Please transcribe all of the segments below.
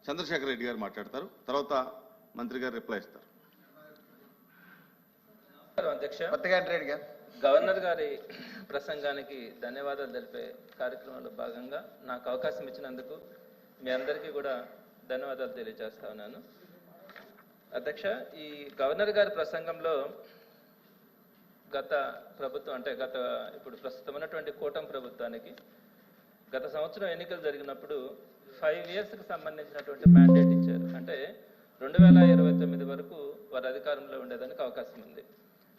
చంద్రశేఖర్ రెడ్డి గారు మాట్లాడతారు. తర్వాత మంత్రి గారు రిప్లై ఇస్తారు. అధ్యక్ష, గవర్నర్ గారి ప్రసంగానికి ధన్యవాదాలు తెలిపే కార్యక్రమంలో భాగంగా నాకు అవకాశం ఇచ్చినందుకు మీ అందరికీ కూడా ధన్యవాదాలు తెలియజేస్తా ఉన్నాను. అధ్యక్ష, ఈ గవర్నర్ గారి ప్రసంగంలో గత ప్రభుత్వం అంటే ఇప్పుడు ప్రస్తుతం ఉన్నటువంటి కూటమి ప్రభుత్వానికి గత సంవత్సరం ఎన్నికలు జరిగినప్పుడు 5 yearsకి సంబంధించినటువంటి మ్యాండేట్ ఇచ్చారు. అంటే 2029 వరకు వారు అధికారంలో ఉండేదానికి అవకాశం ఉంది.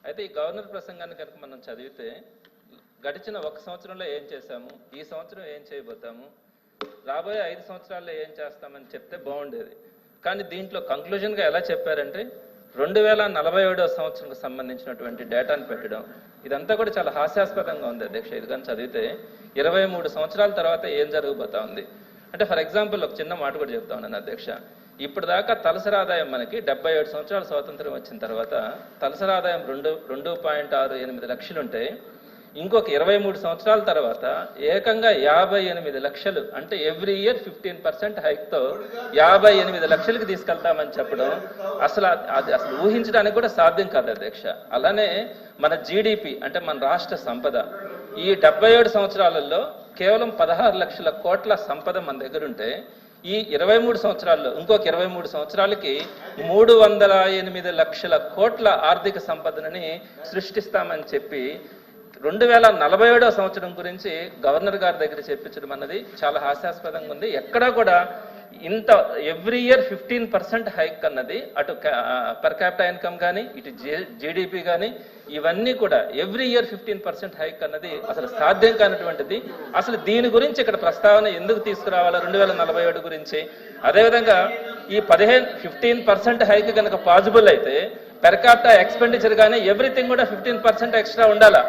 అయితే ఈ గవర్నర్ ప్రసంగాన్ని కనుక మనం చదివితే గడిచిన 1 సంవత్సరంలో ఏం చేశాము, ఈ సంవత్సరం ఏం చేయబోతాము, రాబోయే 5 సంవత్సరాల్లో ఏం చేస్తామని చెప్తే బాగుండేది. కానీ దీంట్లో కంక్లూజన్గా ఎలా చెప్పారంటే 2047వ సంవత్సరంకి సంబంధించినటువంటి డేటాను పెట్టడం, ఇదంతా కూడా చాలా హాస్యాస్పదంగా ఉంది అధ్యక్ష. ఇది కానీ చదివితే 23 సంవత్సరాల తర్వాత ఏం జరగబోతా ఉంది అంటే, ఫర్ ఎగ్జాంపుల్ ఒక చిన్న మాట కూడా చెప్తా ఉన్నాను అధ్యక్ష. ఇప్పుడు దాకా తలసరి ఆదాయం మనకి 77 సంవత్సరాల స్వాతంత్రం వచ్చిన తర్వాత తలసరి ఆదాయం 2.68 లక్షలు ఉంటే, ఇంకొక 23 సంవత్సరాల తర్వాత ఏకంగా 58 లక్షలు అంటే ఎవ్రీ ఇయర్ 15% హైక్తో 58 లక్షలకి తీసుకెళ్తామని చెప్పడం అసలు ఊహించడానికి కూడా సాధ్యం కాదు అధ్యక్ష. అలానే మన జీడిపి అంటే మన రాష్ట్ర సంపద ఈ 77 సంవత్సరాలలో కేవలం 16 లక్షల కోట్ల సంపద మన దగ్గర ఉంటే, ఈ 23 సంవత్సరాల్లో ఇంకొక 23 సంవత్సరాలకి 308 లక్షల కోట్ల ఆర్థిక సంపదనని సృష్టిస్తామని చెప్పి 2047వ సంవత్సరం గురించి గవర్నర్ గారి దగ్గర చెప్పించడం అన్నది చాలా హాస్యాస్పదంగా ఉంది. ఎక్కడా కూడా ఇంత ఎవ్రీ ఇయర్ 15% హైక్ అన్నది అటు పర్ క్యాపిటా ఇన్కమ్ కానీ ఇటు జీడిపి కానీ ఇవన్నీ కూడా ఎవ్రీ ఇయర్ 15% హైక్ అన్నది అసలు సాధ్యం కానటువంటిది. అసలు దీని గురించి ఇక్కడ ప్రస్తావన ఎందుకు తీసుకురావాలో 2047 గురించి, అదేవిధంగా ఈ 15% హైక్ కనుక పాసిబుల్ అయితే పర్ క్యాపిటా ఎక్స్పెండిచర్ కానీ ఎవ్రీథింగ్ కూడా 15% ఎక్స్ట్రా ఉండాలా.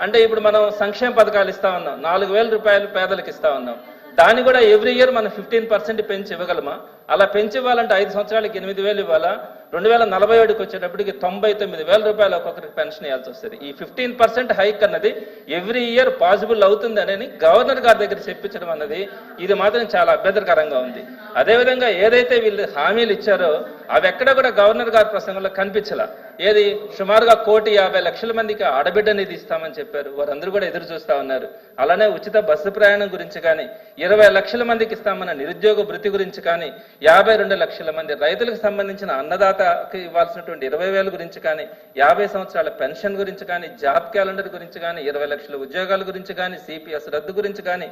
అంటే ఇప్పుడు మనం సంక్షేమ పథకాలు ఇస్తా ఉన్నాం, 4,000 రూపాయలు పేదలకు ఇస్తా ఉన్నాం, దాన్ని కూడా ఎవ్రీ ఇయర్ మనం 15% పెంచి ఇవ్వగలమా? అలా పెంచి ఇవ్వాలంటే 5 సంవత్సరాలకి 8,000 ఇవ్వాలా? 2047కి వచ్చేటప్పటికి 99,000 రూపాయలు ఒక్కొక్కరికి పెన్షన్ ఇవ్వాల్సి వస్తుంది. ఈ 15% హైక్ అన్నది ఎవ్రీ ఇయర్ పాసిబుల్ అవుతుంది అని గవర్నర్ గారి దగ్గర చెప్పించడం అన్నది ఇది మాత్రం చాలా అభ్యంతరకరంగా ఉంది. అదేవిధంగా ఏదైతే వీళ్ళు హామీలు ఇచ్చారో అవి ఎక్కడ కూడా గవర్నర్ గారి ప్రసంగంలో కనిపించలా. ఏది సుమారుగా 1,50,00,000 మందికి ఆడబిడ్డ నిధి ఇస్తామని చెప్పారు, వారందరూ కూడా ఎదురు చూస్తా ఉన్నారు. అలానే ఉచిత బస్సు ప్రయాణం గురించి కానీ, 20 లక్షల మందికి ఇస్తామన్న నిరుద్యోగ భృతి గురించి కానీ, 52 లక్షల మంది రైతులకు సంబంధించిన అన్నదాతకి ఇవ్వాల్సినటువంటి 20,000 గురించి కానీ, 50 సంవత్సరాల పెన్షన్ గురించి కానీ, జాబ్ క్యాలెండర్ గురించి కానీ, 20 లక్షల ఉద్యోగాల గురించి కానీ, సిపిఎస్ రద్దు గురించి కానీ,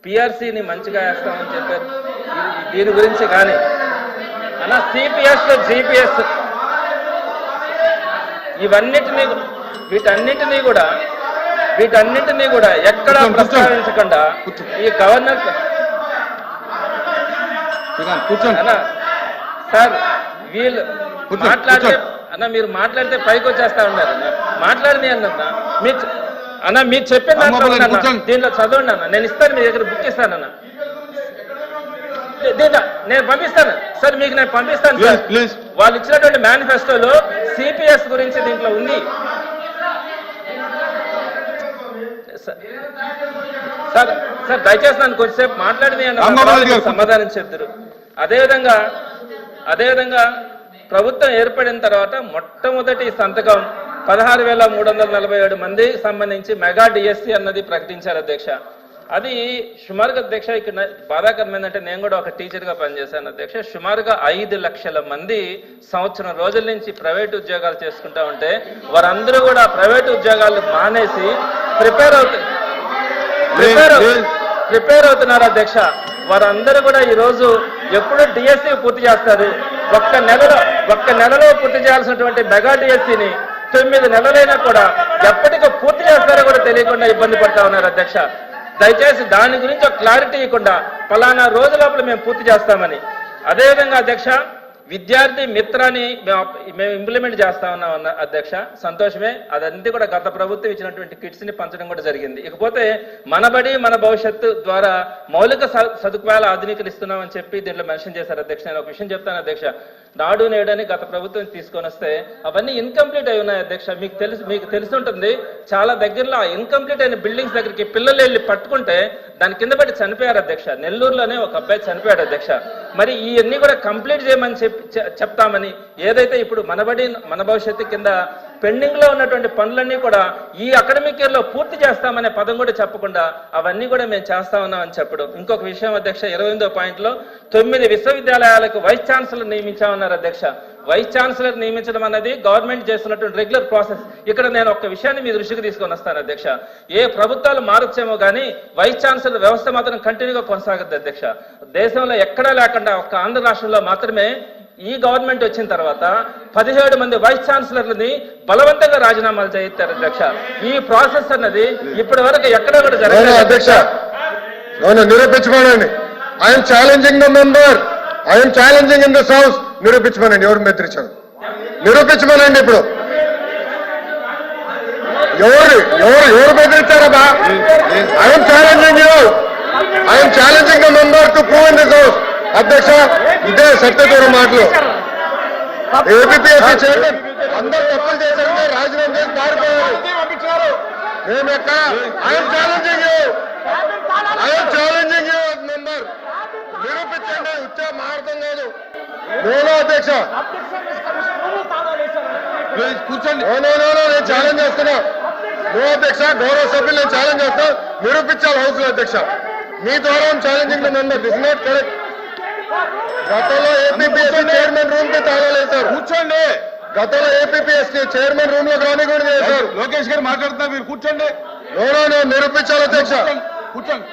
పిఆర్సీని మంచిగా వేస్తామని చెప్పారు, దీని గురించి కానీ అలా సిపిఎస్ జిపిఎస్ వీటన్నిటినీ కూడా ఎక్కడా ప్రస్తావించకుండా ఈ గవర్నర్ సార్ వీళ్ళు మాట్లాడితే అన్న మీరు మాట్లాడితే పైకి వచ్చేస్తా ఉన్నారు. మాట్లాడిని అన్న మీరు చెప్పిన దీనిలో చదవండి అన్న, నేను ఇస్తాను, మీ దగ్గర బుక్ ఇస్తానన్న, నేను పంపిస్తాను సార్, మీకు నేను పంపిస్తాను సార్. వాళ్ళు ఇచ్చినటువంటి మేనిఫెస్టోలో సిపిఎస్ గురించి దీంట్లో ఉంది సార్. సార్ దయచేసి నన్ను కొంచెంసేపు మాట్లాడింది అన్న సమాధానం చెప్తారు. అదేవిధంగా ప్రభుత్వం ఏర్పడిన తర్వాత మొట్టమొదటి సంతకం 16,347 మంది సంబంధించి మెగా డిఎస్సి అన్నది ప్రకటించారు అధ్యక్ష. అది సుమారుగా అధ్యక్ష ఇక్కడ బాధాకరమైందంటే నేను కూడా ఒక టీచర్గా పనిచేశాను అధ్యక్ష. సుమారుగా 5 లక్షల మంది సంవత్సరం రోజుల నుంచి ప్రైవేట్ ఉద్యోగాలు చేసుకుంటా ఉంటే వారందరూ కూడా ప్రైవేట్ ఉద్యోగాలు మానేసి ప్రిపేర్ అవుతున్నారు అధ్యక్ష. వారందరూ కూడా ఈరోజు ఎప్పుడు డిఎస్సి పూర్తి చేస్తారు, ఒక్క నెలలో పూర్తి చేయాల్సినటువంటి మెగా డిఎస్సిని 9 నెలలైనా కూడా ఎప్పటికీ పూర్తి చేస్తారో కూడా తెలియకుండా ఇబ్బంది పడతా ఉన్నారు అధ్యక్ష. దయచేసి దాని గురించి ఒక క్లారిటీ ఇవ్వకుండా పలానా రోజు లోపల మేము పూర్తి చేస్తామని. అదేవిధంగా అధ్యక్ష విద్యార్థి మిత్రాన్ని మేము ఇంప్లిమెంట్ చేస్తా ఉన్నాం అధ్యక్ష, సంతోషమే. అదంతా కూడా గత ప్రభుత్వం ఇచ్చినటువంటి కిట్స్ ని పంచడం కూడా జరిగింది. ఇకపోతే మనబడి మన భవిష్యత్తు ద్వారా మౌలిక సదుపాయాలు ఆధునీకరిస్తున్నామని చెప్పి దీంట్లో మెన్షన్ చేశారు అధ్యక్ష. నేను ఒక విషయం చెప్తాను అధ్యక్ష, నాడు నేడు అని గత ప్రభుత్వం తీసుకొని వస్తే అవన్నీ ఇన్కంప్లీట్ అయి ఉన్నాయి అధ్యక్ష. మీకు తెలిసి ఉంటుంది, చాలా దగ్గరలో ఆ ఇన్కంప్లీట్ అయిన బిల్డింగ్స్ దగ్గరికి పిల్లలు వెళ్ళి పట్టుకుంటే దాని కింద పడి చనిపోయారు అధ్యక్ష. నెల్లూరులోనే ఒక అబ్బాయి చనిపోయాడు అధ్యక్ష. మరి ఇవన్నీ కూడా కంప్లీట్ చేయమని చెప్తామని ఏదైతే ఇప్పుడు మన భవిష్యత్తు కింద పెండింగ్ లో ఉన్నటువంటి పనులన్నీ కూడా ఈ అకాడమిక్ ఇయర్ లో పూర్తి చేస్తామనే పదం కూడా చెప్పకుండా అవన్నీ కూడా మేము చేస్తా ఉన్నామని చెప్పడం. ఇంకొక విషయం అధ్యక్ష, 28వ పాయింట్లో 9 విశ్వవిద్యాలయాలకు వైస్ ఛాన్సలర్ నియమించామన్నారు అధ్యక్ష. వైస్ ఛాన్సలర్ నియమించడం అనేది గవర్నమెంట్ చేస్తున్నటువంటి రెగ్యులర్ ప్రాసెస్. ఇక్కడ నేను ఒక విషయాన్ని మీ దృష్టికి తీసుకొని వస్తాను అధ్యక్ష. ఏ ప్రభుత్వాలు మారొచ్చేమో కానీ వైస్ ఛాన్సలర్ వ్యవస్థ మాత్రం కంటిన్యూగా కొనసాగుతుంది అధ్యక్ష. దేశంలో ఎక్కడా లేకుండా ఒక్క ఆంధ్ర రాష్ట్రంలో మాత్రమే ఈ గవర్నమెంట్ వచ్చిన తర్వాత 17 మంది వైస్ ఛాన్సలర్లని బలవంతంగా రాజీనామాలు చేయిస్తారు అధ్యక్ష. ఈ ప్రాసెస్ అన్నది ఇప్పటి వరకు ఎక్కడ కూడా జరగలేదు అధ్యక్ష. నిరూపించుకోనండి. I'm challenging the member, I'm challenging in this house. నిరూపించమనండి, ఎవరు బెదిరించారు నిరూపించమనండి. ఇప్పుడు ఎవరు బెదిరించారబ్బా? I'm challenging you, I'm challenging the member to prove in this house. అధ్యక్ష, ఇదే సత్యదూరం మాటలు. ఏపీఎస్సీ చైర్మన్ అందరూ తప్పులు చేశారంటే రాజీనామా చేసి పారిపోయారు. మేము ఎక్కడ? I'm challenging you, I'm challenging you member. నిరూపించండి, ఉచ్చా మారతం కాదు. నేను అధ్యక్ష కూర్చోండి. నేను ఛాలెంజ్ చేస్తున్నా. నో అధ్యక్ష, గౌరవ సభ్యులు నేను ఛాలెంజ్ చేస్తా. నిరూపించాలి హౌస్ లో అధ్యక్ష. మీ ద్వారా challenging the member. This not correct. గతంలో ఏపీఎస్సీ చైర్మన్ రూమ్ కి తాళాలు వేశారు. కూర్చోండి. గతంలో ఏపీఎస్సీ చైర్మన్ రూమ్ లో రాని కూడా వేశారు. లోకేష్ గారు మాట్లాడుతున్నారు, మీరు కూర్చోండి. నో నిరూపించాలి అధ్యక్ష. కూర్చోండి.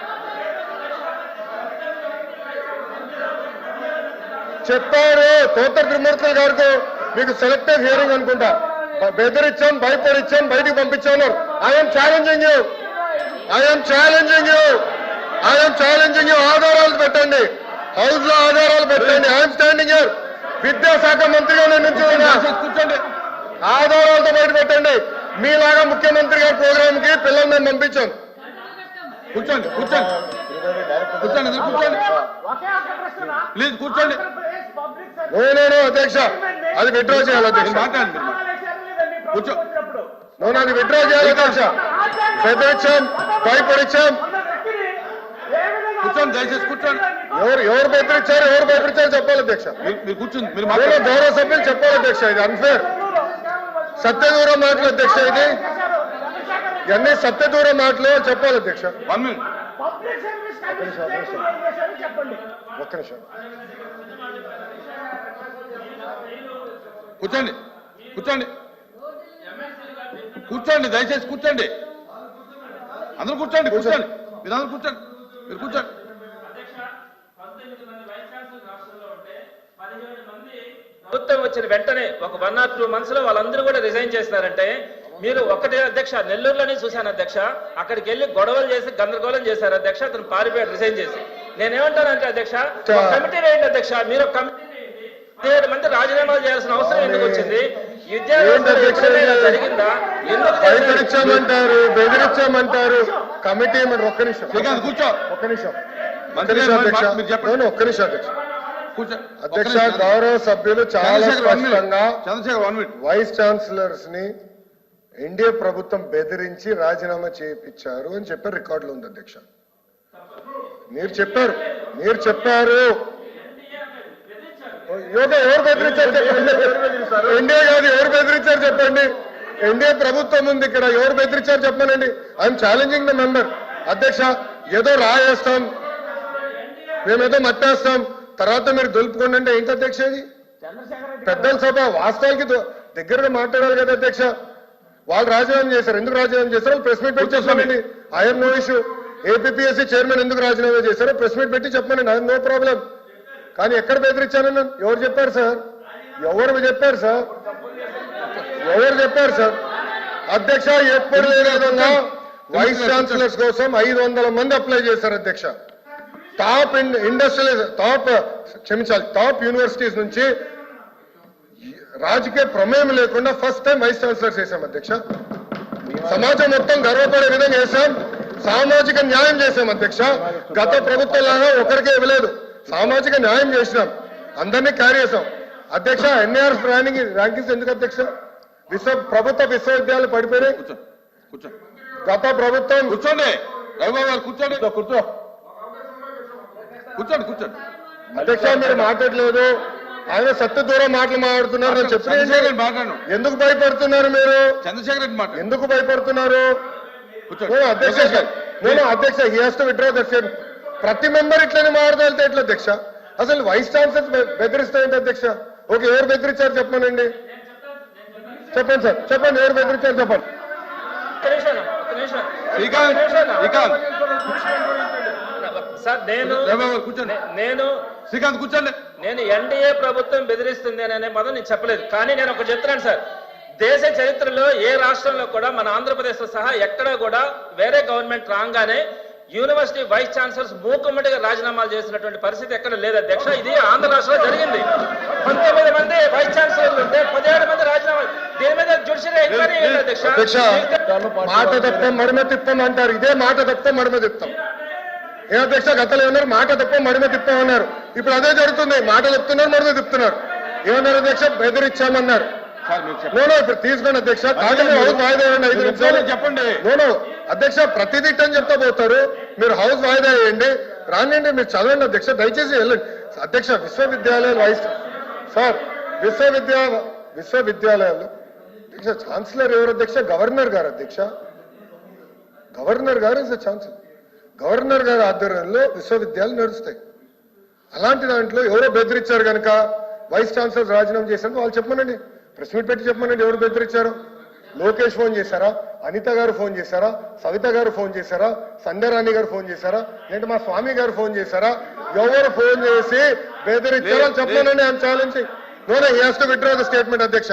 చెప్పారు తోట త్రిమూర్తులు గారికి, మీకు సెలెక్టివ్ హియరింగ్ అనుకుంటా. బెదిరించాం, భయపడిచ్చాం, బయటికి పంపించాను. I'm challenging you, I'm challenging you, I'm challenging you. ఆధారాలు పెట్టండి, హౌస్ లో ఆధారాలు పెట్టండి. I'm standing here. విద్యాశాఖ మంత్రిగా నేను కూర్చోండి. ఆధారాలతో బయట పెట్టండి. మీలాగా ముఖ్యమంత్రి గారి ప్రోగ్రామ్ కి పిల్లలు మేము పంపించాం. కూర్చోండి కూర్చోండి కూర్చోండి కూర్చోండి ప్లీజ్ కూర్చోండి. నేను అధ్యక్ష అది విత్డ్రా చేయాలి అధ్యక్ష. మాట్లాడండి కూర్చో. అది విత్డ్రా చేయాలి అధ్యక్ష. బెదిరించాం, భయపడిచ్చాం. కూర్చోండి, దయచేసి కూర్చోండి. ఎవరు భయపడిచ్చారు చెప్పాలి అధ్యక్ష. మీరు కూర్చోండి, మీరు గౌరవ సభ్యులు చెప్పాలి అధ్యక్ష. ఇది అన్ఫేర్. సత్యదూరం మాటలు అధ్యక్ష. ఇది ఇవన్నీ సత్యదూరం మాటలు చెప్పాలి అధ్యక్ష. 1 minute. ఒక్క నిమిషం. కూర్చోండి కూర్చోండి కూర్చోండి, దయచేసి కూర్చోండి. అందరూ కూర్చోండి కూర్చోండి. మీరు అందరూ కూర్చోండి, మీరు కూర్చోండి. ప్రభుత్వం వచ్చిన వెంటనే ఒక 1 or 2 months లో వాళ్ళందరూ కూడా రిజైన్ చేస్తున్నారంటే మీరు ఒకటే అధ్యక్ష. నెల్లూరులోనే చూశాను అధ్యక్ష. అక్కడికి వెళ్ళి గొడవలు చేసి గందరగోళం చేశారు అధ్యక్ష. అతను పారిపోయాడు రిజైన్ చేసి. నేనేమంటానంటే అధ్యక్ష, కమిటీ వేయండి అధ్యక్ష. మీరు ఒక కమిటీ 17 మంది రాజీనామాలు చేయాల్సిన అవసరం ఎందుకు వచ్చింది? జరిగిందా? బెదిరించామంటారు, బెదిరించామంటారు. కమిటీ ఒక్క నిమిషం కూర్చో. ఒక్క నిమిషం ఒక్క నిమిషం అధ్యక్ష. అధ్యక్ష, గౌరవ సభ్యులు చాలా స్పష్టంగా వైస్ ఛాన్సలర్స్ ని ఎన్డీఏ ప్రభుత్వం బెదిరించి రాజీనామా చేయించారు అని చెప్పి రికార్డులో ఉంది అధ్యక్ష. మీరు చెప్పారు ఎవరు బెదిరించారు చెప్పండి. ఎన్డీఏ కాదు, ఎవరు బెదిరించారు చెప్పండి. ఎన్డీఏ ప్రభుత్వం ఉంది ఇక్కడ, ఎవరు బెదిరించారు చెప్పనండి. I'm challenging the member. అధ్యక్ష, ఏదో రాయేస్తాం, మేమేదో మట్టేస్తాం, తర్వాత మీరు దొలుపుకోండి అంటే ఏంటి అధ్యక్ష? ఇది పెద్దల సభ. వాస్తవానికి దగ్గరగా మాట్లాడాలి కదా అధ్యక్ష. వాళ్ళు రాజీనామా చేశారు. ఎందుకు రాజీనామా చేశారో ప్రెస్ మీట్ పెట్టి చెప్పండి. I have no issue. APSC chairman ఎందుకు రాజీనామా చేశారో ప్రెస్ మీట్ పెట్టి చెప్పండి. I have no problem. కానీ ఎక్కడ బెదిరించానని ఎవరు చెప్పారు సార్? ఎవరు చెప్పారు సార్? అధ్యక్ష, ఎప్పుడు లేని విధంగా వైస్ ఛాన్సలర్స్ కోసం 500 మంది అప్లై చేశారు అధ్యక్ష. టాప్ యూనివర్సిటీస్ నుంచి రాజకీయ ప్రమేయం లేకుండా ఫస్ట్ టైం వైస్ ఛాన్సలర్స్ చేశాం అధ్యక్ష. సమాజం మొత్తం గర్వపడే విధంగా చేశాం. సామాజిక న్యాయం చేశాం అధ్యక్ష. గత ప్రభుత్వం లాగా ఒకరికే ఇవ్వలేదు, సామాజిక న్యాయం చేసినాం. అందరినీ క్యారీ చేశాం. అధ్యక్ష ఎన్ఏఆర్ ర్యాంకింగ్స్ ఎందుకు అధ్యక్ష? ప్రభుత్వ విశ్వవిద్యాలయాలు పడిపోయినాయి. కూర్చోండి కూర్చోండి గత ప్రభుత్వం కూర్చోండి రవిబాబు గారు కూర్చోండి కూర్చోండి కూర్చోండి. అధ్యక్ష మీరు మాట్లాడలేదు, ఆయన సత్య దూరం మాటలు మాట్లాడుతున్నారు. నేను చంద్రశేఖర్ చెప్పిన రెడ్డి మాట్లాడు. ఎందుకు భయపడుతున్నారు మీరు? చంద్రశేఖర్ రెడ్డి మాట్లాడు. ఎందుకు భయపడుతున్నారు? కూర్చోండి. అధ్యక్ష he has to withdraw that statement. ప్రతి మెంబర్ ఇట్లనే మాట్లాడితే ఎట్లా అధ్యక్ష? అసలు వైస్ ఛాన్సలర్ బెదిరిస్తాయంటే అధ్యక్ష? ఓకే, ఎవరు బెదిరించారు చెప్పమనండి. చెప్పండి సార్, చెప్పండి ఎవరు బెదిరించారు చెప్పండి. శ్రీకాంత్ సార్ నేను శ్రీకాంత్ కూర్చోండి. నేను ఎన్డీఏ ప్రభుత్వం బెదిరిస్తుంది అనే పదం నేను చెప్పలేదు. కానీ నేను ఒకటి చెప్తున్నాను సార్, దేశ చరిత్రలో ఏ రాష్ట్రంలో కూడా మన ఆంధ్రప్రదేశ్ సహా ఎక్కడా కూడా వేరే గవర్నమెంట్ రాగానే యూనివర్సిటీ వైస్ ఛాన్సలర్స్ మూకుమ్మడిగా రాజీనామాలు చేసినటువంటి పరిస్థితి ఎక్కడ లేదు అధ్యక్ష. ఇది ఆంధ్ర రాష్ట్రంలో జరిగింది. 19 మంది వైస్ ఛాన్సలర్లు ఉంటే 17 మంది రాజీనామాలు. దీని మీద జ్యుడిషియల్ ఎంక్వైరీ అధ్యక్ష. మాట తప్పం మడిమ తిప్పం అంటారు. ఇదే మాట తప్పం మడిమ తిప్పాం. ఏ అధ్యక్ష గతంలో ఏమన్నారు? మాట తప్పం మడిమ తిప్పం అన్నారు. ఇప్పుడు అదే జరుగుతుంది. మాట చెప్తున్నారు, మడిమ తిప్పుతున్నారు. ఏమన్నారు అధ్యక్ష? బెదిరించామన్నారు. ఇప్పుడు తీసుకోండి అధ్యక్ష. హౌస్ వాయిదా వేయండి 5 నిమిషాలు చెప్పండి. అధ్యక్ష ప్రతిదిట్టని చెప్తా పోతారు. మీరు హౌస్ వాయిదా వేయండి, రానండి, మీరు చదవండి అధ్యక్ష. దయచేసి వెళ్ళండి అధ్యక్ష. విశ్వవిద్యాలయాలు వైస్ సార్ విశ్వవిద్యాలయాలు అధ్యక్ష ఛాన్సలర్ ఎవరు అధ్యక్ష? గవర్నర్ గారు అధ్యక్ష. గవర్నర్ గారు ఇస్ ఛాన్సలర్. గవర్నర్ గారి ఆధ్వర్యంలో విశ్వవిద్యాలయాలు నడుస్తాయి. అలాంటి దాంట్లో ఎవరో బెదిరించారు కనుక వైస్ ఛాన్సలర్ రాజీనామా చేశారు. వాళ్ళు చెప్పమనండి, ప్రెస్ మీట్ పెట్టి చెప్పమనండి ఎవరు బెదిరించారు. లోకేష్ ఫోన్ చేశారా? అనిత గారు ఫోన్ చేశారా? సవిత గారు ఫోన్ చేశారా? సంధ్యారాణి గారు ఫోన్ చేశారా? లేదంటే మా స్వామి గారు ఫోన్ చేశారా? ఎవరు ఫోన్ చేసి బెదిరించారో చెప్పమనండి. I'm challenging. No he has to withdraw the statement అధ్యక్ష.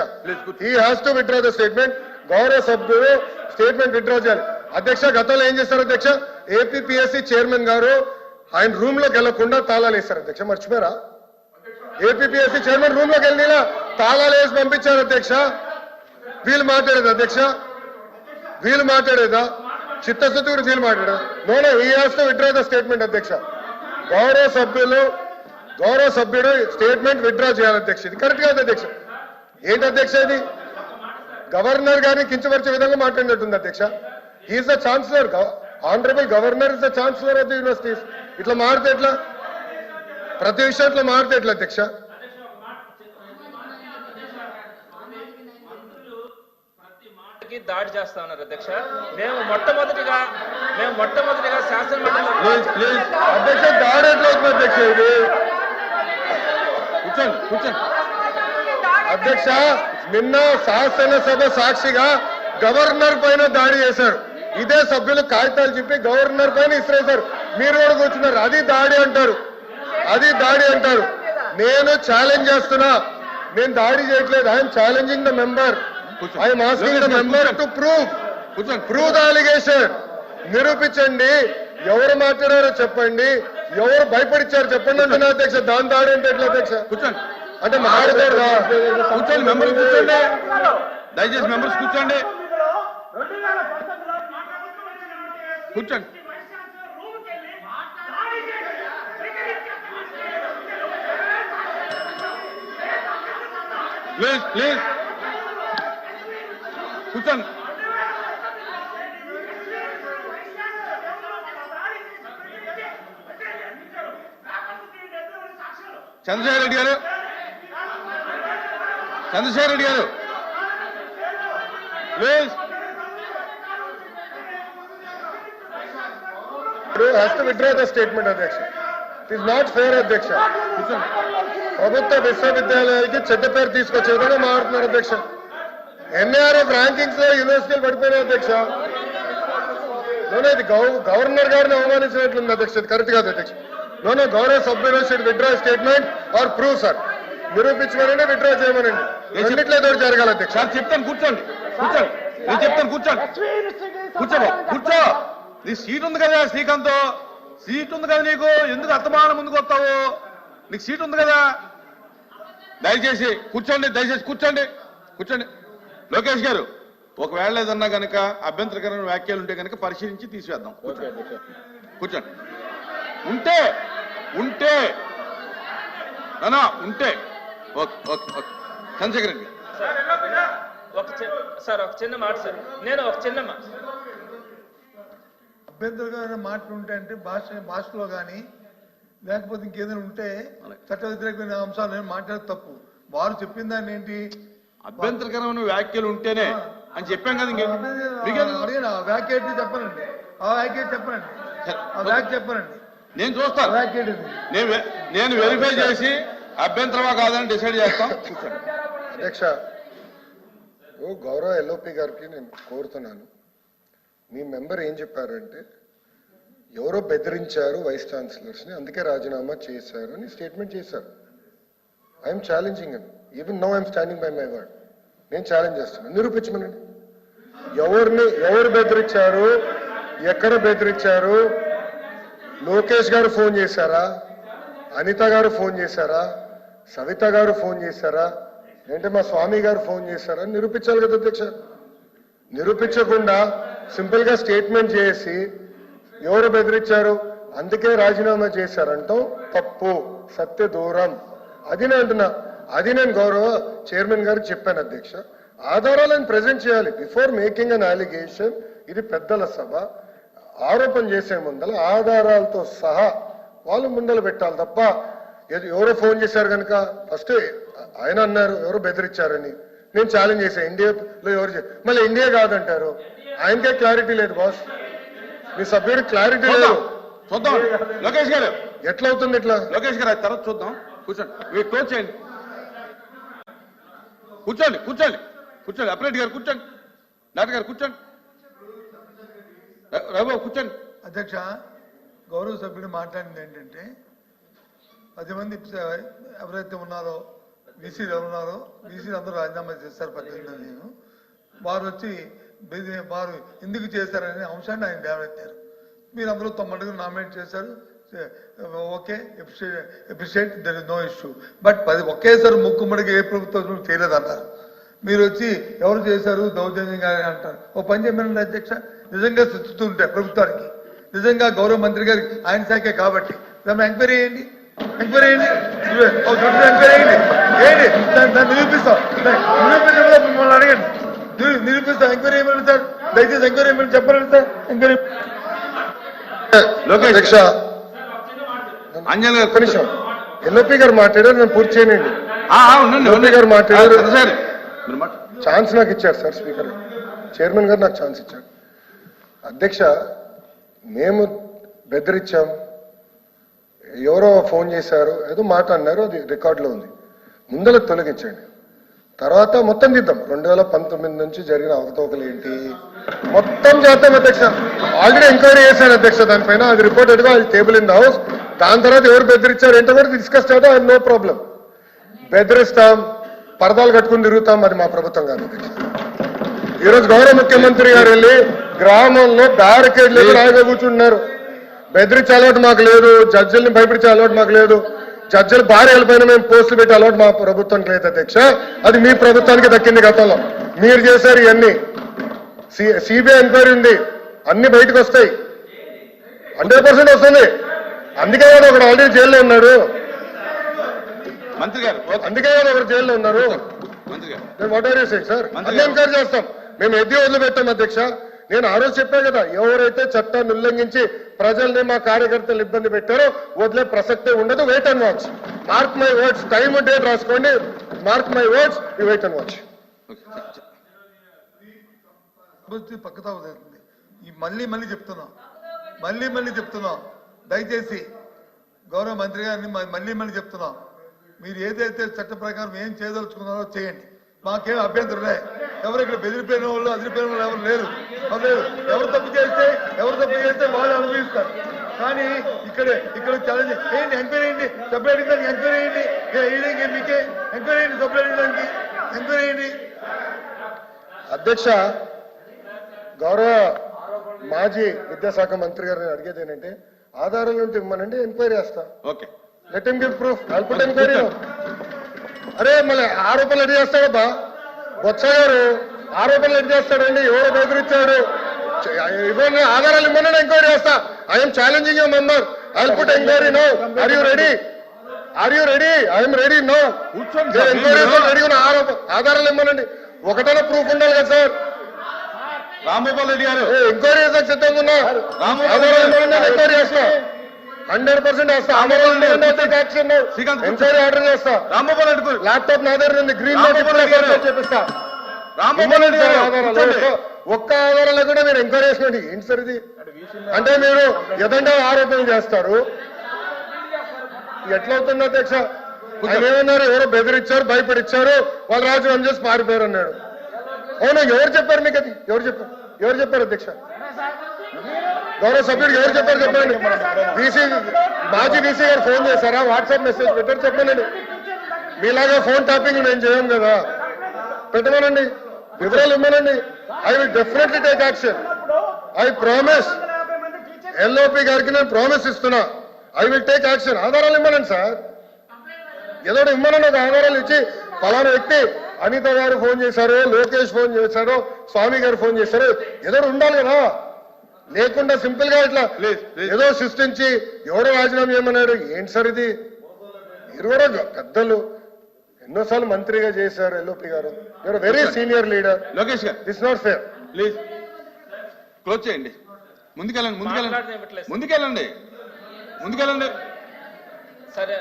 He has to withdraw the statement. గౌరవ సభ్యులు స్టేట్మెంట్ విత్డ్రా చేయాలి అధ్యక్ష. గతంలో ఏం చేశారు అధ్యక్ష? ఏపీపీఎస్సీ చైర్మన్ గారు ఆయన రూమ్ లోకి వెళ్లకుండా తాళాలు వేశారు అధ్యక్ష. మర్చిపోయారా? ఏపీపీఎస్సీ చైర్మన్ రూమ్ లోకి వెళ్ళినా తాళాలు వేసి పంపించారు అధ్యక్ష. వీళ్ళు మాట్లాడేది అధ్యక్ష? వీళ్ళు మాట్లాడేదా? చిత్తశుద్ధి కూడా వీళ్ళు మాట్లాడేదా? No he has to withdraw the statement అధ్యక్ష. గౌరవ సభ్యుడు స్టేట్మెంట్ విత్డ్రా చేయాలి అధ్యక్ష. ఇది కరెక్ట్ కాదు అధ్యక్ష. ఏంటి అధ్యక్ష ఇది? గవర్నర్ గారిని కించపరిచే విధంగా మాట్లాడినట్టుంది అధ్యక్ష. He is the chancellor. Honourable governor is the chancellor of the universities. ఇట్లా మారితే ఎట్లా? ప్రతి విషయంలో మారితే ఎట్లా అధ్యక్ష? దాడి చేస్తా ఉన్నారు అధ్యక్ష. మేము మొట్టమొదటిగా శాసనమండలిలో అధ్యక్ష దాడి ఎట్లా అవుతుంది అధ్యక్ష? ఇది కూర్చోండి. అధ్యక్ష నిన్న శాసనసభ సాక్షిగా గవర్నర్ పైన దాడి చేశారు. ఇదే సభ్యులు కాగితాలు చెప్పి గవర్నర్ పైన ఇసిరేశారు. మీరు కూడా కూర్చున్నారు. అది దాడి అంటారు. నేను ఛాలెంజ్ చేస్తున్నా. నేను దాడి చేయట్లేదు. I'm challenging the member. I'm asking the member to prove the allegation. నిరూపించండి. ఎవరు మాట్లాడారో చెప్పండి, ఎవరు భయపడిచ్చారు చెప్పండి అంటున్నా అధ్యక్ష. దాని దాడి అంటే ఎట్లా అధ్యక్ష? కూర్చోండి. అంటే మాట్లాడదా? కూర్చోండి మెంబర్స్ కూర్చోండి. దయచేసి మెంబర్స్ కూర్చోండి. కూర్చోండి. ప్లీజ్ కూర్చోండి. చంద్రశేఖర్ రెడ్డి గారు please. has to withdraw the statement అధ్యక్ష. ఇట్ ఈస్ నాట్ ఫేర్ అధ్యక్ష. ప్రభుత్వ విశ్వవిద్యాలయాలకి చెడ్డ పేరు తీసుకొచ్చే విధంగా మారుతున్నారు అధ్యక్ష. ఎన్ఏఆర్ఎఫ్ ర్యాంకింగ్స్ లో యూనివర్సిటీలు పడిపోయినాయి అధ్యక్ష. ఇది గవర్నర్ గారిని అవమానించినట్లుంది అధ్యక్ష. ఇది కరెక్ట్ కాదు అధ్యక్ష. గౌరవ సభ్యులు should withdraw statement or prove sir. నిరూపించమనండి, విత్డ్రా చేయమనండి. రెండిట్లో ఏదో జరగాలి అధ్యక్ష. చెప్తాను కూర్చోండి. నేను చెప్తాను కూర్చోండి. కూర్చో. నీ సీట్ ఉంది కదా శ్రీకాంత్, సీట్ ఉంది కదా నీకు. ఎందుకు అత్తమానం ముందుకు వస్తావు? నీకు సీట్ ఉంది కదా. దయచేసి కూర్చోండి. లోకేష్ గారు, ఒకవేళ ఏదన్నా కనుక అభ్యంతరకరమైన వ్యాఖ్యలు ఉంటే కనుక పరిశీలించి తీసివేద్దాం. కూర్చోండి. ఉంటే okay okay okay Chandrasekhar Reddy ఒక చిన్న మాట సార్, నేను ఒక చిన్న మాట. అభ్యంతరకరమైన మాటలు ఉంటే అంటే భాషలో కానీ లేకపోతే ఇంకేదైనా ఉంటే చట్ట వ్యతిరేకమైన అంశాలు నేను మాట్లాడే తప్పు. వారు చెప్పిన దాన్ని ఏంటి అభ్యంతరకరమైన వ్యాఖ్యలు ఉంటేనే అని చెప్పాం కదా. అడిగిన ఆ వ్యాఖ్య ఏంటి చెప్పనండి, ఆ వ్యాఖ్య చెప్పనండి, ఆ వ్యాఖ్య చెప్పనండి. నేను చూస్తాను, వ్యాఖ్య నేను వెరిఫై చేసి అభ్యంతరమా కాదని డిసైడ్ చేస్తాం. అధ్యక్ష, గౌరవ ఎల్ఓపి గారికి నేను కోరుతున్నాను, మీ మెంబర్ ఏం చెప్పారంటే ఎవరో బెదిరించారు వైస్ ఛాన్సలర్స్ ని, అందుకే రాజీనామా చేశారు అని స్టేట్మెంట్ చేశారు. I'm challenging him. Even now I'm standing by my word. నేను ఛాలెంజ్ చేస్తున్నాను, నిరూపించమనండి. ఎవరు బెదిరించారు, ఎక్కడ బెదిరించారు? లోకేష్ గారు ఫోన్ చేశారా? అనిత గారు ఫోన్ చేశారా? సవిత గారు ఫోన్ చేశారా? ఏంటంటే మా స్వామి గారు ఫోన్ చేశారా? నిరూపించాలి కదా అధ్యక్ష. నిరూపించకుండా సింపుల్ గా స్టేట్మెంట్ చేసి ఎవరు బెదిరించారు అందుకే రాజీనామా చేశారంటాం తప్పు, సత్య దూరం. అది నేను అంటున్నా, అది నేను గౌరవ చైర్మన్ గారికి చెప్పాను అధ్యక్ష. ఆధారాలను ప్రజెంట్ చేయాలి బిఫోర్ మేకింగ్ అన్ అలిగేషన్. ఇది పెద్దల సభ, ఆరోపణ చేసే ముందల ఆధారాలతో సహా వాళ్ళు ముందలు పెట్టాలి తప్ప ఎవరో ఫోన్ చేశారు కనుక ఫస్ట్ ఆయన అన్నారు ఎవరో బెదిరించారని, నేను ఛాలెంజ్ చేశాను ఇండియాలో ఎవరు మళ్ళీ ఇండియా కాదంటారు. ఆయనకే క్లారిటీ లేదు బాస్, మీ సభ్యుడు క్లారిటీ లేదు. చూద్దాం లోకేష్ గారు ఎట్లా అవుతుంది ఇట్లా. లోకేష్ గారు తర్వాత చూద్దాం. కూర్చోండి, మీరు క్లోజ్ చేయండి. కూర్చోండి కూర్చోండి కూర్చోండి. అప్రెడ్డి గారు కూర్చోండి, డాక్టర్ గారు కూర్చోండి, రఘుబాబు కూర్చోండి. అధ్యక్ష, గౌరవ సభ్యుడు మాట్లాడింది ఏంటంటే 10 మంది ఎవరైతే ఉన్నారో బీసీలు ఎవరున్నారో బీసీలు అందరూ రాజీనామా చేస్తారు 18 నేను. వారు వచ్చి వారు ఎందుకు చేశారనే అంశాన్ని ఆయన లేవనెత్తారు. మీరు అందరూ 9 నామినేట్ చేశారు, okay, appreciate, there is no issue. But ఒకేసారి ముక్కుమ్మడికి ఏ ప్రభుత్వం చేయలేదన్నారు. మీరు వచ్చి ఎవరు చేశారు దౌర్జన్యంగా అంటారు. ఓ పని చేయమనండి అధ్యక్ష, నిజంగా స్థితుంటే ప్రభుత్వానికి నిజంగా గౌరవ మంత్రి గారికి ఆయన శాఖే కాబట్టి ఎంక్వైరీ చేయండి, ఎంక్వైరీ చేయండి, ఎంక్వైరీ చేయండి, దాన్ని నిరూపిస్తాం. నిరూపించడం మిమ్మల్ని అడగండి, నిరూపిస్తాం. ఎంక్వైరీ చేయమని సార్, దయచేసి ఎంక్వైరీ చేయమని చెప్పండి సార్. ఎంక్వైరీ అధ్యక్ష అంజలి ఒక్క నిమిషం, ఎల్ఓపి గారు మాట్లాడారు, నేను పూర్తి చేయనండి. ఎల్ఓపి గారు మాట్లాడారు, ఛాన్స్ నాకు ఇచ్చారు సార్ స్పీకర్, చైర్మన్ గారు నాకు ఛాన్స్ ఇచ్చారు. అధ్యక్ష, మేము బెదిరించాం, ఎవరో ఫోన్ చేశారు, ఏదో మాట అన్నారు, అది రికార్డులో ఉంది. ముందర తొలగించండి, తర్వాత మొత్తం తీద్దాం. 2019 నుంచి జరిగిన అవకతవకలు ఏంటి మొత్తం చేద్దాం అధ్యక్ష. ఆల్రెడీ ఎంక్వైరీ చేశాను అధ్యక్ష దానిపైన, అది రిపోర్టెడ్ గా టేబుల్ ఇన్ ద హౌస్. దాని తర్వాత ఎవరు బెదిరించారు ఏంటో కూడా డిస్కస్ చేద్దాం, అది నో ప్రాబ్లం. బెదిరిస్తాం, పరదాలు కట్టుకుని తిరుగుతాం, అది మా ప్రభుత్వం కాదు అధ్యక్ష. ఈరోజు గౌరవ ముఖ్యమంత్రి గారు వెళ్ళి గ్రామంలో బ్యారికేడ్లు రాయిగా కూర్చుంటున్నారు. బెదిరించే అలవాటు మాకు లేదు, జడ్జిల్ని భయపరిచే అలవాటు మాకు లేదు, జడ్జిల భార్యల పైన మేము పోస్టులు పెట్టే అలవాటు మా ప్రభుత్వానికి లేదు అధ్యక్ష. అది మీ ప్రభుత్వానికి దక్కింది గతంలో, మీరు చేశారు ఇవన్నీ. సిబిఐ ఎంక్వైరీ ఉంది, అన్ని బయటకు వస్తాయి, 100% వస్తుంది. అందుకే కదా ఒకడు ఆల్రెడీ జైల్లో ఉన్నాడు, మంత్రి గారు, అందుకే కదా ఒకరు జైల్లో ఉన్నారు. మంత్రి గారు నేను what are you saying sir, అన్ని ఎంక్వైరీ చేస్తాం, మేము ఎద్ది వదిలిపెట్టాం అధ్యక్ష. నేను ఆ రోజు చెప్పాను కదా, ఎవరైతే చట్టాన్ని ఉల్లంఘించి ప్రజల్ని మా కార్యకర్తలు ఇబ్బంది పెట్టారో వదిలే ప్రసక్తే ఉండదు. Wait and watch, mark my words, time and date రాసుకోండి, mark my words, you wait and watch. పక్కతా అవుతుంది. ఈ మళ్ళీ చెప్తున్నాం, దయచేసి గౌరవ మంత్రి గారిని మళ్ళీ చెప్తున్నాం, మీరు ఏదైతే చట్ట ప్రకారం ఏం చేయదలుచుకున్నారో చేయండి, మాకేం అభ్యంతరం లే. ఎవరు ఇక్కడ బెదిరిపోయిన వాళ్ళు అదిరిపోయిన వాళ్ళు ఎవరు లేరు. ఎవరు తప్పు చేస్తే వాళ్ళు అనుభవిస్తారు. కానీ ఇక్కడ ఛాలెంజ్ ఏంటి, ఎంక్వైరీ చేయండి, సపరేట్ దానికి ఎంక్వైరీ చేయండి, మీకే ఎంక్వైరీ చేయండి, సపరేట్ దానికి ఎంక్వైరీ చేయండి. అధ్యక్ష, గౌరవ మాజీ విద్యాశాఖ మంత్రి గారిని అడిగేది ఏంటంటే ఆధారాలు ఉంటే ఇవ్వమనండి, ఎంక్వైరీ చేస్తా. Okay, let him give proof, I put enquiry. అరే మళ్ళీ ఆరోపణలు ఎన్ని చేస్తాడబ్బా బొత్స గారు, ఆరోపణలు ఎన్ని చేస్తాడండి, ఎవరు బెదిరించాడు, ఇవన్నీ ఆధారాలు ఇవ్వమని ఎంక్వైరీ చేస్తా. I'm challenging your member, I put enquiry now, are you ready? Are you ready? I'm ready no. కూర్చోండి సార్, ఎంక్వైరీ రెడీ ఉన్న ఆధారాలు ఇవ్వనండి. ఒకటైనా ప్రూఫ్ ఉండాలి కదా సార్. రాంగోపాల్ రెడ్డి గారు ఎంక్వైరీ చేసాక సిద్ధంగా ఉన్నా. ఆధారాలు ఇవ్వనండి, నేను ఎంక్వైరీ చేస్తా. 100% వేస్తా. ఎంక్వైరీ ఆర్డర్ చేస్తా. రాంగోపాల్ రెడ్డి గారు ల్యాప్టాప్ నా దగ్గర ఉంది, గ్రీన్ చేపిస్తా. రాంగోపాల్ రెడ్డి గారు కూర్చోండి. ఒక్క ఆధారాలు కూడా మీరు ఎంక్వైరీ చేసినట్టు ఏంటి సార్ ఇది? అంటే మీరు ఎదంటే ఆరోపణలు చేస్తారు. ఎట్లవుతుంది అధ్యక్ష? ఆయన ఏమన్నారు? ఎవరో బెదిరించారు, భయపడిచ్చారు, వాళ్ళు రాజీనామా చేసి పారిపోయారు అన్నాడు. అవునా? ఎవరు చెప్పారు మీకు అది? ఎవరు చెప్పారు అధ్యక్ష? గౌరవ సభ్యుడికి ఎవరు చెప్పారు చెప్పండి. మాజీ వీసీ గారు ఫోన్ చేశారా? వాట్సాప్ మెసేజ్ పెట్టారు చెప్పండి. మీలాగా ఫోన్ ట్యాపింగ్ నేను చేయను కదా. పెట్టమనండి, వివరాలు ఇవ్వనండి. I will definitely take action. I promise. LOP గారికి నేను ప్రామిస్ ఇస్తున్నా. I will take action. ఆధారాలు ఇవ్వనండి సార్. ఏదో ఇవ్వనండి. ఒక ఆధారాలు ఇచ్చి ఫలానా వ్యక్తి అనిత గారు ఫోన్ చేశారు, లోకేష్ ఫోన్ చేశారు, స్వామి గారు ఫోన్ చేశారు, ఏదో ఉండాలి కదా. లేకుండా సింపుల్ గా ఇట్లా ఏదో సృష్టించి ఎవడో రాజీనామా చేయమన్నాడు. ఏంటి సార్ ఇది? మీరు కూడా పెద్దలు, ఎన్నోసార్లు మంత్రిగా చేశారు ఎల్ఓపి గారు. You're very senior leader. Lokesh గారు this not fair. Please close చేయండి. ముందుకెళ్ళండి. సరే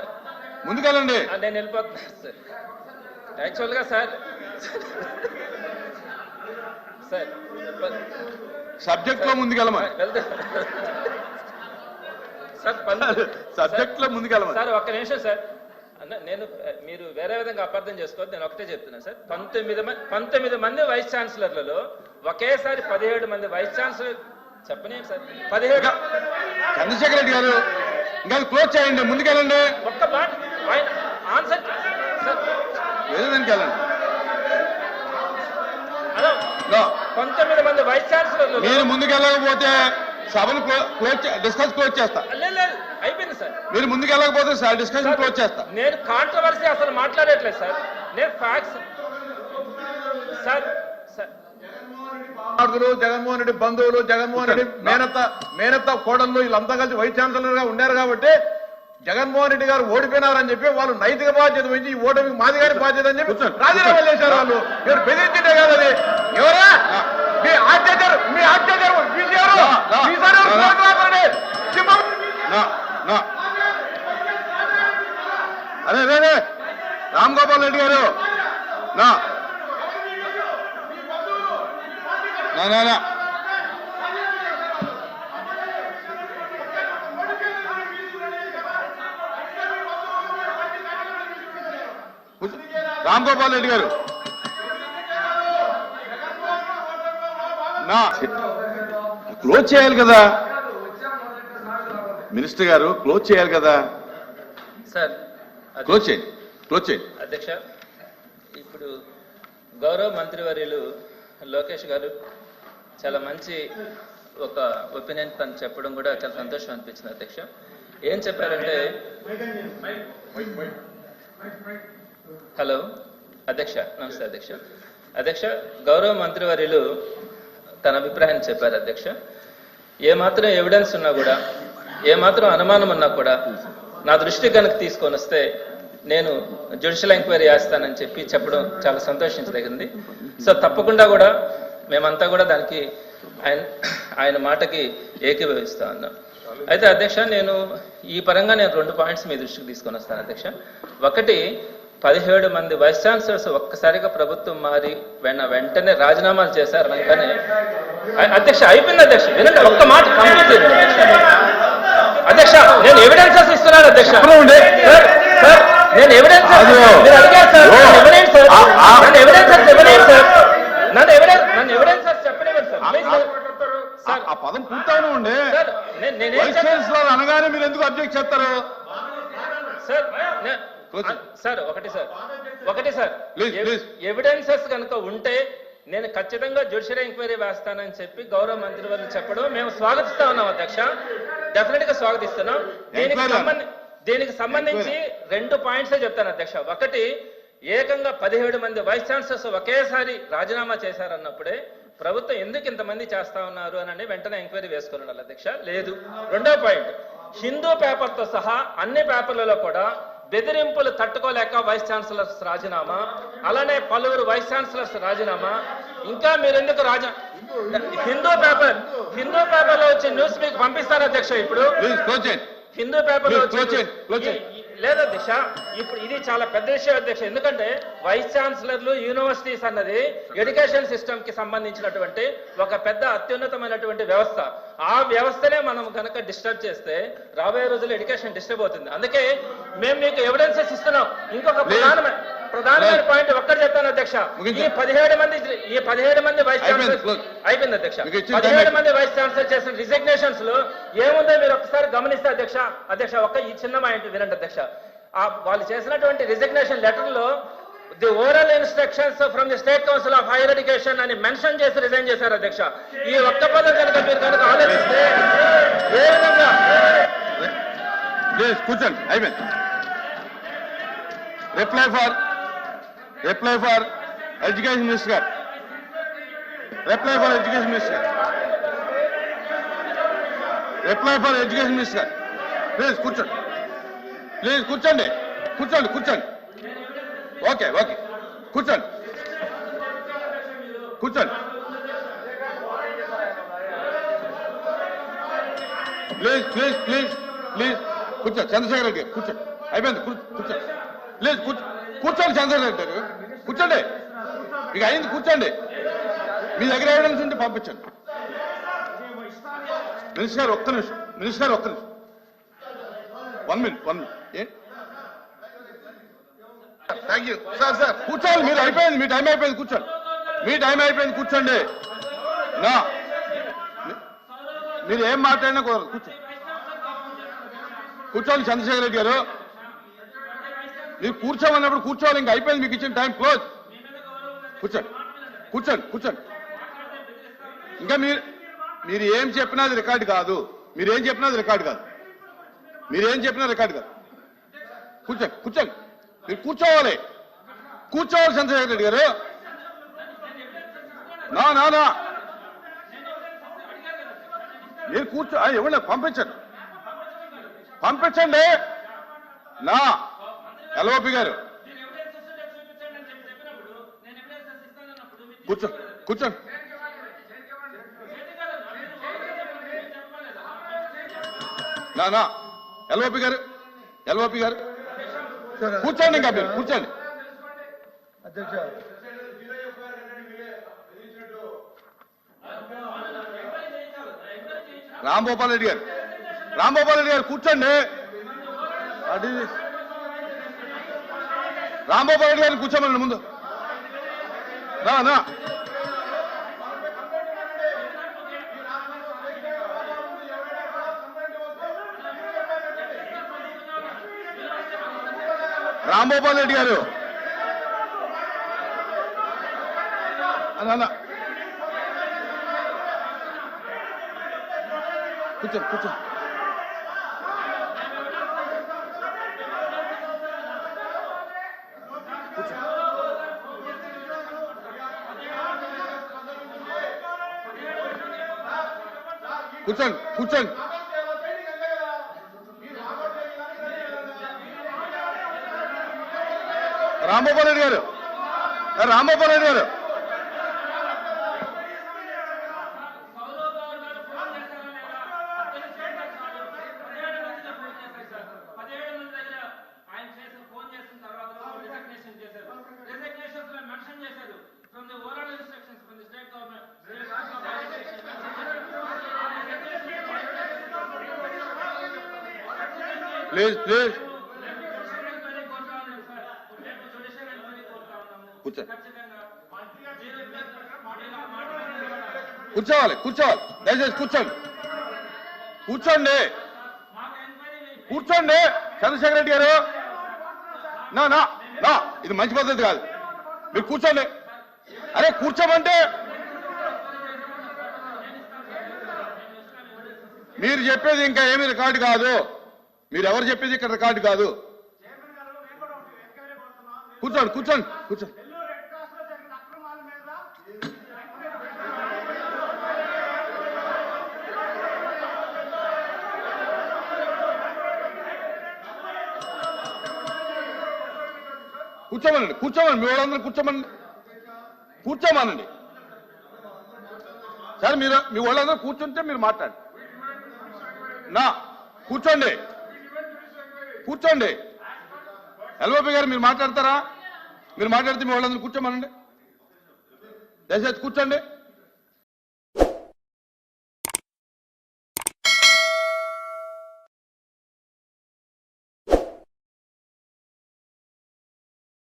ముందుకెళ్ళండి. నేను వెళ్ళిపోతున్నాను సార్. యాక్చువల్గా సార్ సబ్జెక్ట్ లో ముందుకెళ్ళమని. వెళ్తే సార్ సబ్జెక్ట్ లో ముందుకెళ్ళమని. సార్ ఒక్క నిమిషం సార్. అన్న నేను మీరు వేరే విధంగా అపార్థం చేసుకోవద్దు. నేను ఒకటే చెప్తున్నా సార్. 19 మంది వైస్ ఛాన్సలర్లలో ఒకేసారి 17 మంది వైస్ ఛాన్సలర్ చెప్పనేయండి సార్. 17 చంద్రశేఖర్ రెడ్డి గారు ఇంకా క్లోజ్ చేయండి. ముందుకెళ్ళండి. ఒక్క మాట ఆయన ఆన్సర్ సార్. వేరే దానికి వెళ్ళండి. హలో 19 మంది వైస్ ఛాన్సలర్లు మీరు ముందుకెళ్ళకపోతే సభను క్లోజ్ చేస్తా. లేదు అయిపోయింది సార్. మీరు ముందుకెళ్ళకపోతే డిస్కషన్ క్లోజ్ చేస్తా. నేను కాంట్రవర్సీ అసలు మాట్లాడట్లేదు సార్. నేను ఫ్యాక్ట్స్ సార్. జగన్మోహన్ రెడ్డి బంధువులు, జగన్మోహన్ రెడ్డి మేనత్త కోడళ్ళు వీళ్ళంతా కలిసి వైస్ ఛాన్సలర్ గా ఉన్నారు కాబట్టి జగన్మోహన్ రెడ్డి గారు ఓడిపోయినారని చెప్పి వాళ్ళు నైతిక బాధ్యత వహించి ఈ ఓటమి మాది గారి బాధ్యత అని చెప్పి రాజీనామా చేశారు. వాళ్ళు మీరు బెదిరించింటే కదా అది. ఎవరా మీ ఆత్మహత్య అదే రామ్ గోపాల్ రెడ్డి గారు నా రామ్ గోపాల్ రెడ్డి గారు క్లోజ్ చేయాలి కదా మినిస్టర్ గారు, క్లోజ్ చేయాలి కదా సార్. క్లోజ్ చేయండి. అధ్యక్ష, ఇప్పుడు గౌరవ మంత్రివర్యులు లోకేష్ గారు చాలా మంచి ఒక ఒపీనియన్ తను చెప్పడం కూడా చాలా సంతోషం అనిపించింది అధ్యక్ష. ఏం చెప్పారంటే, హలో అధ్యక్ష, నమస్తే అధ్యక్ష. గౌరవ మంత్రివర్యులు తన అభిప్రాయాన్ని చెప్పారు అధ్యక్ష. ఏమాత్రం ఎవిడెన్స్ ఉన్నా కూడా, ఏమాత్రం అనుమానం ఉన్నా కూడా నా దృష్టి కనుక తీసుకొని వస్తే నేను జ్యుడిషియల్ ఎంక్వైరీ చేస్తానని చెప్పడం చాలా సంతోషించదగింది. సో తప్పకుండా కూడా మేమంతా కూడా దానికి ఆయన మాటకి ఏకీభవిస్తా ఉన్నాం. అయితే అధ్యక్ష, నేను ఈ పరంగా నేను 2 పాయింట్స్ మీ దృష్టికి తీసుకొని వస్తాను అధ్యక్ష. ఒకటి, 17 మంది వైస్ ఛాన్సలర్స్ ఒక్కసారిగా ప్రభుత్వం మారి వెంటనే రాజీనామాలు చేశారు అనగానే అధ్యక్ష అయిపోయింది అధ్యక్ష. వినండి ఒక్క మాట కంప్లీట్ చేయండి అధ్యక్ష. నేను ఎవిడెన్సెస్ ఇస్తున్నాను అధ్యక్ష. సార్ నేను ఎవిడెన్సెస్ మీరు అడిగారు సార్. నన్ను ఎవిడెన్సెస్ చెప్పనివ్వండి సార్. ఆ పదం పూర్తవును ఉండే అనగానే మీరు ఎందుకు అబ్జెక్ట్ చేస్తారు సార్? ఒకటి సార్ ఎవిడెన్సెస్ కనుక ఉంటే నేను ఖచ్చితంగా జ్యుడిషియల్ ఎంక్వైరీ వేస్తానని చెప్పి గౌరవ మంత్రి వారు చెప్పడం మేము స్వాగతిస్తా ఉన్నాం అధ్యక్ష. డెఫినెట్ గా స్వాగతిస్తున్నాం. దీనికి సంబంధించి 2 పాయింట్సే చెప్తాను అధ్యక్ష. ఒకటి, ఏకంగా 17 మంది వైస్ ఛాన్సలర్స్ ఒకేసారి రాజీనామా చేశారన్నప్పుడే ప్రభుత్వం ఎందుకు ఇంతమంది చేస్తా ఉన్నారు అని వెంటనే ఎంక్వైరీ వేసుకుని ఉండాలి అధ్యక్ష. లేదు. 2వ పాయింట్, హిందూ పేపర్తో సహా అన్ని పేపర్లలో కూడా బెదిరింపులు తట్టుకోలేక వైస్ ఛాన్సలర్స్ రాజీనామా, అలానే పలువురు వైస్ ఛాన్సలర్స్ రాజీనామా. ఇంకా మీరు ఎందుకు హిందూ పేపర్లో వచ్చే న్యూస్ మీకు పంపిస్తారు అధ్యక్ష. ఇప్పుడు హిందూ పేపర్లో వచ్చే లేదా దిశ ఇప్పుడు ఇది చాలా పెద్ద విషయం అధ్యక్ష. ఎందుకంటే వైస్ ఛాన్సలర్లు యూనివర్సిటీస్ అన్నది ఎడ్యుకేషన్ సిస్టమ్ కి సంబంధించినటువంటి ఒక పెద్ద అత్యున్నతమైనటువంటి వ్యవస్థ. ఆ వ్యవస్థనే మనం కనుక డిస్టర్బ్ చేస్తే రాబోయే రోజుల్లో ఎడ్యుకేషన్ డిస్టర్బ్ అవుతుంది. అందుకే మేము మీకు ఎవిడెన్సెస్ ఇస్తున్నాం. ఇంకొక ప్రధానమైన పాయింట్ ఒక్కటి చెప్తాను అధ్యక్ష. ఈ 17 మంది వైస్ ఛాన్సలర్ అయిపోయింది అధ్యక్ష. 17 మంది వైస్ ఛాన్సలర్ చేసిన రిజిగ్నేషన్స్ లో ఏముందో మీరు ఒక్కసారి గమనిస్తే అధ్యక్ష ఈ చిన్న పాయింట్ వినండి అధ్యక్ష. వాళ్ళు చేసినటువంటి రిజిగ్నేషన్ లెటర్ లో the oral instructions from the state council of higher education అని మెన్షన్ చేసి రిజైన్ చేశారు అధ్యక్ష. ఈ ఒక్క పదం కనుక మీరు కనుక ఆలోచిస్తే ఏ విధంగా కూర్చోండి. అయిపోయింది. reply for education minister. Reply for education minister. Reply for education minister. Please కూర్చోండి. ప్లీజ్ కూర్చోండి. ఓకే కూర్చోండి. ప్లీజ్ కూర్చోండి. చంద్రశేఖర్ రెడ్డి కూర్చోండి. అయిపోయింది. కూర్చోండి. ప్లీజ్ కూర్చోండి. చంద్రశేఖర్ రెడ్డి గారు కూర్చోండి. ఇక అయింది. కూర్చోండి. మీ దగ్గర ఎవిడెన్స్ ఉంటే పంపించండి. మినిస్టర్ గారు ఒక్క నిమిషం. 1 minute. Thank you sir. కూర్చోండి. మీరు అయిపోయింది. మీ టైం అయిపోయింది. కూర్చోండి. మీరు ఏం మాట్లాడినా కుదరదు. కూర్చోండి చంద్రశేఖర్ రెడ్డి గారు. మీరు కూర్చోమన్నప్పుడు కూర్చోవాలి. ఇంకా అయిపోయింది. మీకు ఇచ్చిన టైం క్లోజ్. కూర్చోండి. ఇంకా మీరు ఏం చెప్పినా అది రికార్డు కాదు. మీరేం చెప్పినా రికార్డు కాదు. కూర్చోండి. మీరు కూర్చోవాలి చంద్రశేఖర్ రెడ్డి గారు. నా మీరు ఇవ్వండి. పంపించండి. నా ఎల్ఓపి గారు కూర్చోండి. నా ఎల్ఓపి గారు కూర్చోండి. ఇంకా మీరు కూర్చోండి. అధ్యక్ష రాంభూపాల్ రెడ్డి గారు కూర్చోండి. రాంభూపాల్ రెడ్డి గారిని కూర్చోమని ముందు. నా రాంభూపాల్ రెడ్డి గారు కూర్చో. కూర్చోండి. రాంభూపాల్ రెడ్డి గారు ప్లీజ్ కూర్చోవాలి. దయచేసి కూర్చోండి. చంద్రశేఖర్ రెడ్డి గారు. నా ఇది మంచి పద్ధతి కాదు. మీరు కూర్చోండి. అరే కూర్చోమంటే మీరు చెప్పేది ఇంకా ఏమీ రికార్డు కాదు. మీరు ఎవరు చెప్పేది ఇక్కడ రికార్డు కాదు. కూర్చోండి. కూర్చోమనండి కూర్చోమని మీ వాళ్ళందరూ కూర్చోమనండి సార్. మీరు మీ వాళ్ళందరూ కూర్చుంటే మీరు మాట్లాడండి. కూర్చోండి. ఎల్ఓపి గారు మీరు మాట్లాడతారా? మీరు మాట్లాడితే మీ వాళ్ళందరూ కూర్చోమనండి. దయచేసి కూర్చోండి.